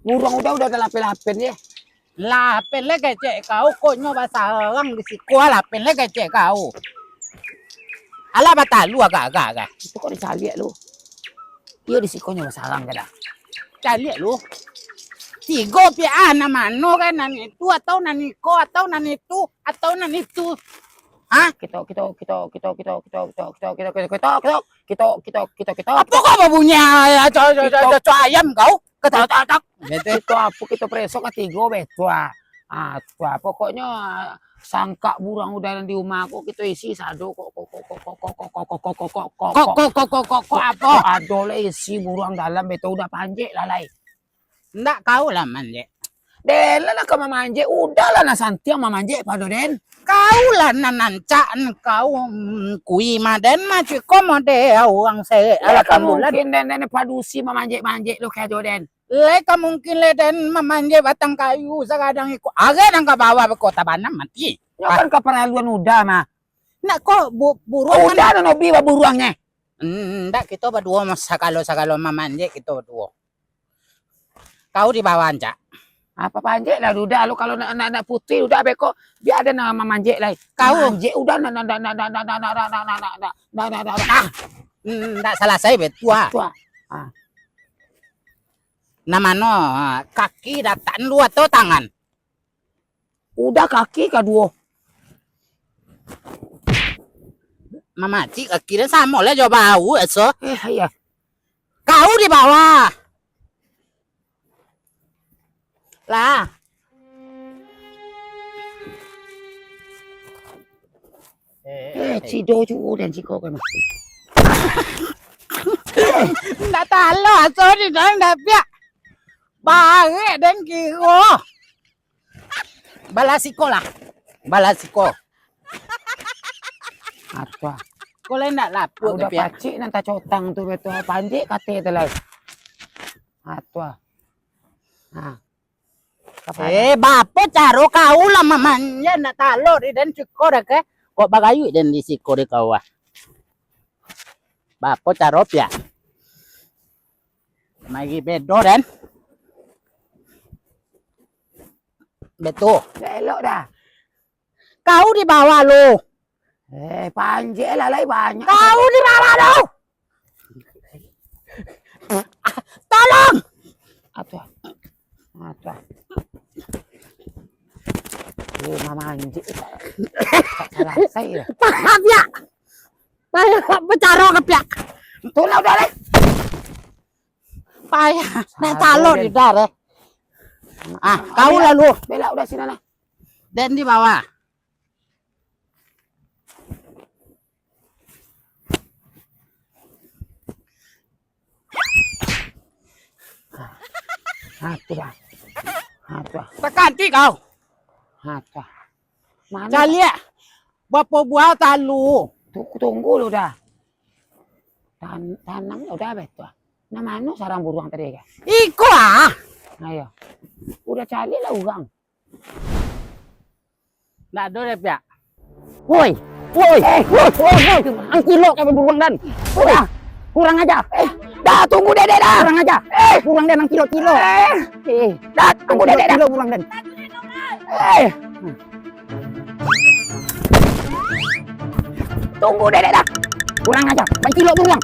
Burung udah lapin-lapin ya. Lapin le kecek kau konyo bahasa orang di siko lapin le kecek kau. Ala batalu agak-agak. Itu kok dicari lu. Iya di sikonya masalah kada. Cari lu. Tigo pia nama no kan nani itu atau nani ko atau nani itu atau nani itu. Hah? Kita. Apa kau babunya co ayam kau? Ketok-ketok. Itu apa kita presok ketiga betua. Pokoknya sangka burang udara di rumahku kita isi sado kok apa? Adole isi burang dalam beto udah panjek lalai. Ndak kau lah manje. Dela lah ke mamanje, udahlah na santiang mamanje pada den. Kau lah nancaan kau kui maden macam kau mode orang saya ala kamu lah. Mungkin den padusi mamanje lo kayak Joden. Leka mungkin le dan memanje batang kayu sekadang ikut aga nang bawa ke kota Banam mati. Ya kan keperluan udah mah. Nak kok burung udah no biwa burungnya. Ndak kita berdua sakalo memanje kita berdua. Kau di bawah aja. Apa panjek lah udah lo kalau nak putih udah beko dia ada nama manjek lah. Kau manjek udah ndak salah saya betua. Nama no kaki datang lu atau tangan? Udah kaki kedua. Mama cik kaki dan sama lah jauh bau eso. Iya. Kau di bawah. Lah. Cido juga dan ciko kan. Ndak talo aso di dalam dapia. Bae dan kiko. Balasiko lah. Balasiko. Apa? Kau lain ndak lapuk udah pacik nanti cotang tuh betul panjek kate telai. Apa? Nah. Bapak caro kau lah mamanya nak talo di dan ciko dah ke. Kok bagayu dan di siko di kau ah. Bapak caro ya. Magi bedo dan. Betul. Elok dah. Kau di bawah lo. Panjek lah banyak. Kau di bawah lo. Tolong. Apa? Mama anjing. Salah saya. Paham ya. Payah bercara kepiak. Tulah udah leh. Payah. Nah talo di darah. Kau lalu. Bela udah sini lah. Dan di bawah. Tekan ti kau. Mana? Cari ya. Bapak buah talu. Tunggu lu dah. Tanam udah betul. Namanya sarang burung tadi kan? Iko ah. Ayo. Udah cari lah urang. Nggak ada deh ya. Woi. Ang kilo kayak burung dan. Udah. Kurang aja. Dah tunggu dede dah. Kurang aja. Kurang dan ang kilo. Dah tunggu dede dah. Kilo kurang dan. Tunggu dede dah. Kurang aja. Ang kilo burung.